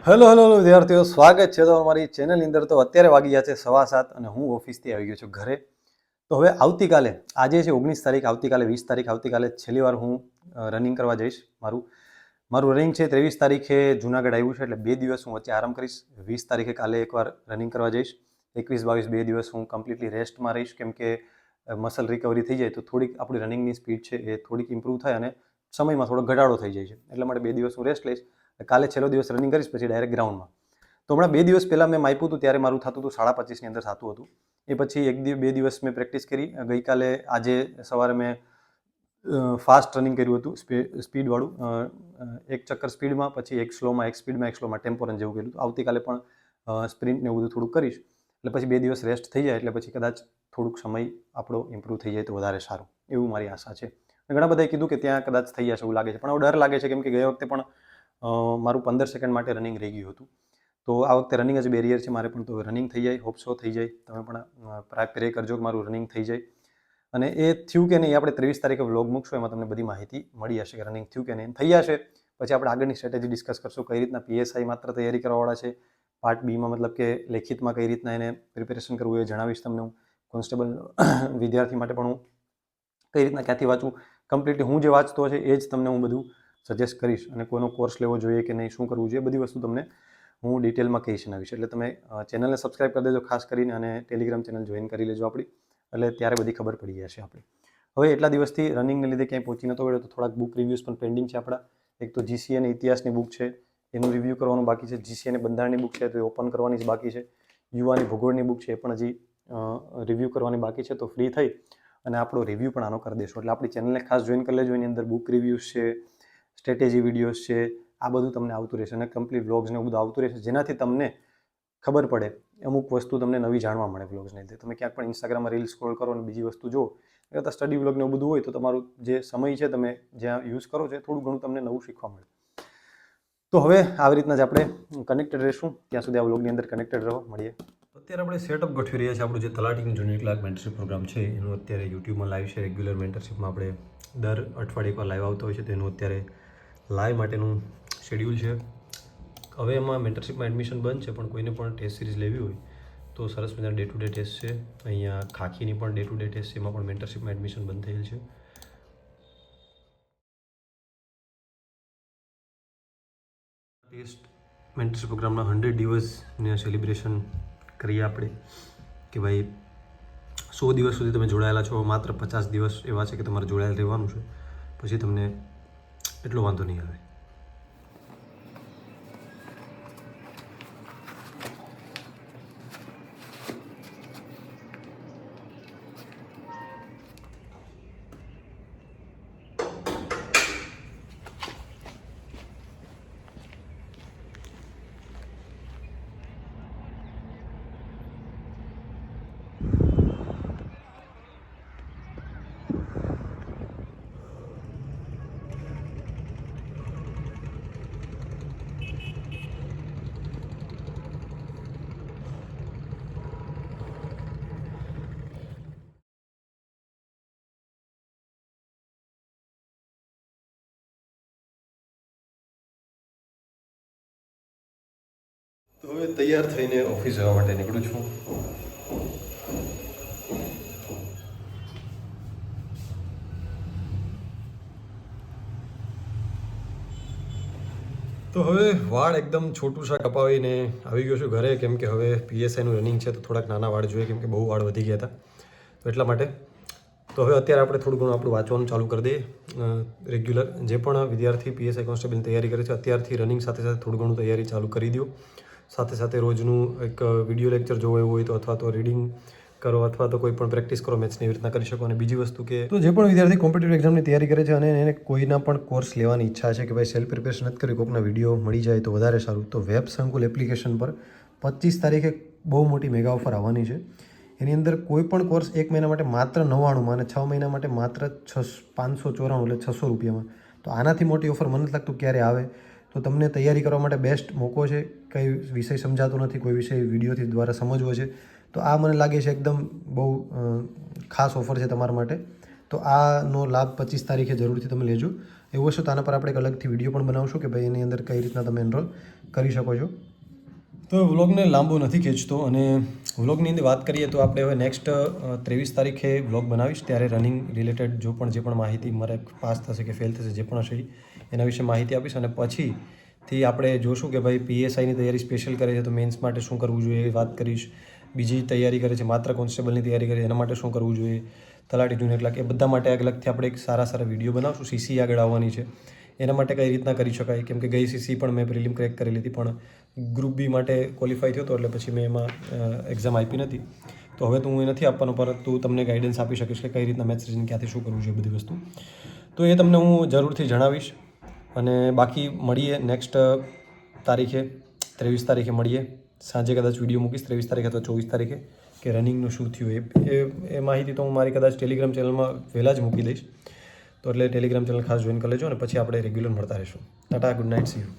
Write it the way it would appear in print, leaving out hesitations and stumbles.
Hello વિદ્યાર્થીઓ, સ્વાગત છે તમારી ચેનલની અંદર। તો અત્યારે વાગી ગયા છે 7:15 અને હું ઓફિસથી આવી ગયો છું ઘરે। તો હવે આવતીકાલે, આજે છે 19 તારીખ, આવતીકાલે 20 તારીખ, આવતીકાલે છેલ્લી વાર હું રનિંગ કરવા જઈશ। મારું રનિંગ છે 23 તારીખે જુનાગઢ આવ્યું છે, એટલે 2 દિવસ હું વચ્ચે આરામ કરીશ। 20 તારીખે કાલે એકવાર રનિંગ કરવા જઈશ। 21, 22 2 દિવસ હું કમ્પ્લીટલી રેસ્ટમાં રહીશ, કેમ કે મસલ રિકવરી થઈ જાય તો થોડીક આપણી રનિંગની સ્પીડ છે એ થોડીક ઇમ્પ્રૂવ થાય અને સમયમાં થોડો ઘટાડો થઈ જાય છે, એટલા માટે 2 દિવસ હું રેસ્ટ લઈશ। કાલે છેલ્લો દિવસ રનિંગ કરીશ, પછી ડાયરેક્ટ ગ્રાઉન્ડમાં। તો હમણાં 2 દિવસ પહેલાં મેં માપ્યું હતું ત્યારે મારું થતું હતું 25.5ની અંદર થતું હતું। એ પછી 2 દિવસ મેં પ્રેક્ટિસ કરી। ગઈકાલે આજે સવારે મેં ફાસ્ટ રનિંગ કર્યું હતું, સ્પીડવાળું, એક ચક્કર સ્પીડમાં, પછી એક સ્લોમાં, એક સ્પીડમાં ટેમ્પો રન જેવું કર્યું હતું। આવતીકાલે પણ સ્પ્રિન્ટ ને એવું બધું થોડુંક કરીશ, એટલે પછી 2 દિવસ રેસ્ટ થઈ જાય એટલે પછી કદાચ થોડુંક સમય આપણો ઇમ્પ્રૂવ થઈ જાય તો વધારે સારું, એવું મારી આશા છે। ઘણા બધાએ કીધું કે ત્યાં કદાચ થઈ જશે એવું લાગે છે, પણ હવે ડર લાગે છે, કેમ કે ગયા વખતે પણ મારું 15 સેકન્ડ માટે રનિંગ રહી ગયું હતું। તો આ વખતે રનિંગ જ બેરિયર છે મારે પણ, તો રનિંગ થઈ જાય, હોપ સો થઈ જાય। તમે પણ પ્રે કરજો કે મારું રનિંગ થઈ જાય। અને એ થયું કે નહીં, આપણે 23 તારીખે વ્લોગ મૂકશું, એમાં તમને બધી માહિતી મળી જશે કે રનિંગ થયું કે નહીં। થઈ જશે પછી આપણે આગળની સ્ટ્રેટેજી ડિસ્કસ કરશું, કઈ રીતના પીએસઆઈ માત્ર તૈયારી કરવાવાળા છે, પાર્ટ બીમાં મતલબ કે લેખિતમાં કઈ રીતના એને પ્રિપેરેશન કરવું એ જણાવીશ તમને હું। કોન્સ્ટેબલ વિદ્યાર્થી માટે પણ હું કઈ રીતના ક્યાંથી વાંચું, કમ્પ્લીટલી હું જે વાંચતો છે એ જ તમને હું બધું સજેસ્ટ કરીશ, અને કોઈનો કોર્સ લેવો જોઈએ કે નહીં, શું કરવું જોઈએ, બધી વસ્તુ તમને હું ડિટેલમાં કહીશ એના વિશે। એટલે તમે ચેનલને સબસ્ક્રાઈબ કરી દેજો ખાસ કરીને, અને ટેલિગ્રામ ચેનલ જોઈન કરી લેજો આપણી, એટલે ત્યારે બધી ખબર પડી જશે આપણે। હવે એટલા દિવસથી રનિંગને લીધે ક્યાંય પહોંચી નતો વળ્યો, તો થોડાક બુક રિવ્યૂઝ પણ પેન્ડિંગ છે આપણા। એક તો જીસીએ અને ઇતિહાસની બુક છે, એનું રિવ્યૂ કરવાનું બાકી છે। જીસીએ અને બંધારણની બુક છે તો એ ઓપન કરવાની જ બાકી છે। યુવાની ભૂગોળની બુક છે એ પણ હજી રિવ્યૂ કરવાની બાકી છે। તો ફ્રી થઈ અને આપણો રિવ્યૂ પણ આનો કરી દેશો, એટલે આપણી ચેનલને ખાસ જોઈન કરી લેજો। એની અંદર બુક રિવ્યૂઝ છે, સ્ટ્રેટેજી વિડીયોઝ છે, આ બધું તમને આવતું રહેશે, અને કમ્પ્લીટ વ્લોગ્સ ને એવું બધું આવતું રહેશે, જેનાથી તમને ખબર પડે, અમુક વસ્તુ તમને નવી જાણવા મળે વ્લોગ્સને લીધે। તમે ક્યાંક પણ ઇન્સ્ટાગ્રામમાં રીલ સ્ક્રોલ કરો અને બીજી વસ્તુ જુઓ, એ કરતાં સ્ટડી વ્લોગ ને એવું બધું હોય તો તમારું જે સમય છે તમે જ્યાં યુઝ કરો છો થોડું ઘણું તમને નવું શીખવા મળે। તો હવે આવી રીતના જ આપણે કનેક્ટેડ રહીશું, ત્યાં સુધી આ વ્લોગની અંદર કનેક્ટેડ રહો, મળીએ। અત્યારે આપણે સેટઅપ ગોઠવી રહ્યા છીએ આપણું જે તલાટીનું જૂનું 1 લાખ મેન્ટરશિપ પ્રોગ્રામ છે એનું અત્યારે યુટ્યુબમાં લાઈવ છે। રેગ્યુલર મેન્ટરશિપમાં આપણે દર અઠવાડિયે એકવાર લાઈવ આવતો હોય છે, તો એનું અત્યારે લાઈવ માટેનું શેડ્યુલ છે। હવે એમાં મેન્ટરશિપમાં એડમિશન બંધ છે, પણ કોઈને પણ ટેસ્ટ સિરીઝ લેવી હોય તો સરસ મજાના ડે ટુ ડે ટેસ્ટ છે। અહીંયા ખાખીની પણ ડે ટુ ડે ટેસ્ટ છે, એમાં પણ મેન્ટરશિપમાં એડમિશન બંધ થયેલ છે। ટેસ્ટ મેન્ટરશિપ પ્રોગ્રામના 100 દિવસને સેલિબ્રેશન કરીએ આપણે, કે ભાઈ 100 દિવસ સુધી તમે જોડાયેલા છો, માત્ર 50 દિવસ એવા છે કે તમારે જોડાયેલ રહેવાનું છે, પછી તમને એટલો વાંધો નહીં આવે। તો હવે તૈયાર થઈને ઓફિસ જવા માટે નીકળું છું। તો હવે વાળ એકદમ છોટું શા કપાવીને આવી ગયો છું ઘરે, કેમ કે હવે પીએસઆઈનું રનિંગ છે તો થોડાક નાના વાળ જોઈએ, કેમ કે બહુ વાળ વધી ગયા હતા, તો એટલા માટે। તો હવે અત્યારે આપણે થોડું ઘણું આપણું વાંચવાનું ચાલુ કરી દઈએ। રેગ્યુલર જે પણ વિદ્યાર્થી પીએસઆઈ કોન્સ્ટેબલની તૈયારી કરે છે, અત્યારથી રનિંગ સાથે સાથે થોડું ઘણું તૈયારી ચાલુ કરી દો। સાથે સાથે રોજનું એક વિડીયો લેક્ચર જોવો એવું હોય તો, અથવા તો રીડિંગ કરો, અથવા તો કોઈ પણ પ્રેક્ટિસ કરો મેથ્સની, એવી રીતના કરી શકો। અને બીજી વસ્તુ કે તો જે પણ વિદ્યાર્થી કોમ્પિટિટિવ એક્ઝામની તૈયારી કરે છે અને એને કોઈના પણ કોર્સ લેવાની ઈચ્છા છે કે ભાઈ સેલ્ફ પ્રિપેરેશન નથી કરવી, કોઈકના વિડીયો મળી જાય તો વધારે સારું, તો વેબ સંકુલ એપ્લિકેશન પર 25 તારીખે બહુ મોટી મેગા ઓફર આવવાની છે। એની અંદર કોઈ પણ કોર્સ 1 મહિના માટે માત્ર 99માં અને 6 મહિના માટે માત્ર 594, એટલે 600 રૂપિયામાં। તો આનાથી મોટી ઓફર મને નથી લાગતું ક્યારે આવે। તો તમને તૈયારી કરવા માટે બેસ્ટ મોકો છે। કઈ વિષય સમજાતો નથી, કોઈ વિષય વિડીયોથી દ્વારા સમજવો છે, તો આ મને લાગે છે એકદમ બહુ ખાસ ઓફર છે તમારા માટે। તો આનો લાભ 25 તારીખે જરૂરથી તમે લેજો. એવું હશે તો આના પર આપણે એક અલગથી વિડીયો પણ બનાવશું કે ભાઈ એની અંદર કઈ રીતના તમે એનરોલ કરી શકો છો. તો વ્લોગને લાંબો નથી ખેંચતો અને વ્લોગની અંદર વાત કરીએ તો આપણે હવે નેક્સ્ટ 23 તારીખે વ્લોગ બનાવીશ. ત્યારે રનિંગ રિલેટેડ જે પણ માહિતી મારે પાસ થશે કે ફેલ થશે જે પણ હશે એના વિશે માહિતી આપીશ. અને પછીથી આપણે જોશું કે ભાઈ PSIની તૈયારી સ્પેશિયલ કરે છે તો મેન્સ માટે શું કરવું જોઈએ એ વાત કરીશ. બીજી તૈયારી કરે છે માત્ર કોન્સ્ટેબલની તૈયારી કરે છે એના માટે શું કરવું જોઈએ, તલાટી જુનિયર ક્લાર્ક, એ બધા માટે અલગથી આપણે એક સારા વિડીયો બનાવશું. CC આગળ આવવાની છે એના માટે કઈ રીતના કરી શકાય, કેમ કે ગઈ CC પણ મેં પ્રિલિમ ક્રેક કરેલી હતી પણ ગ્રુપ બી માટે ક્વોલિફાય થયો હતો એટલે પછી મેં એમાં એક્ઝામ આપી નથી. તો હવે તો હું એ નથી આપવાનો, પરંતુ તમને ગાઈડન્સ આપી શકીશ કે કઈ રીતના મેથ્સ રીઝનિંગ ક્યાંથી શું કરવું જોઈએ બધી વસ્તુ. તો એ તમને હું જરૂરથી જણાવીશ. અને બાકી મળીએ નેક્સ્ટ તારીખે 23 તારીખે મળીએ. સાંજે કદાચ વિડીયો મૂકીશ 23 તારીખે અથવા 24 તારીખે કે રનિંગનું શું થયું એ માહિતી તો હું મારી કદાચ ટેલિગ્રામ ચેનલમાં વહેલા જ મૂકી દઈશ. તો એટલે ટેલિગ્રામ ચેનલ ખાસ જોઈન કરી લેજો અને પછી આપણે રેગ્યુલર મળતા રહીશું. Tata, good night, C you.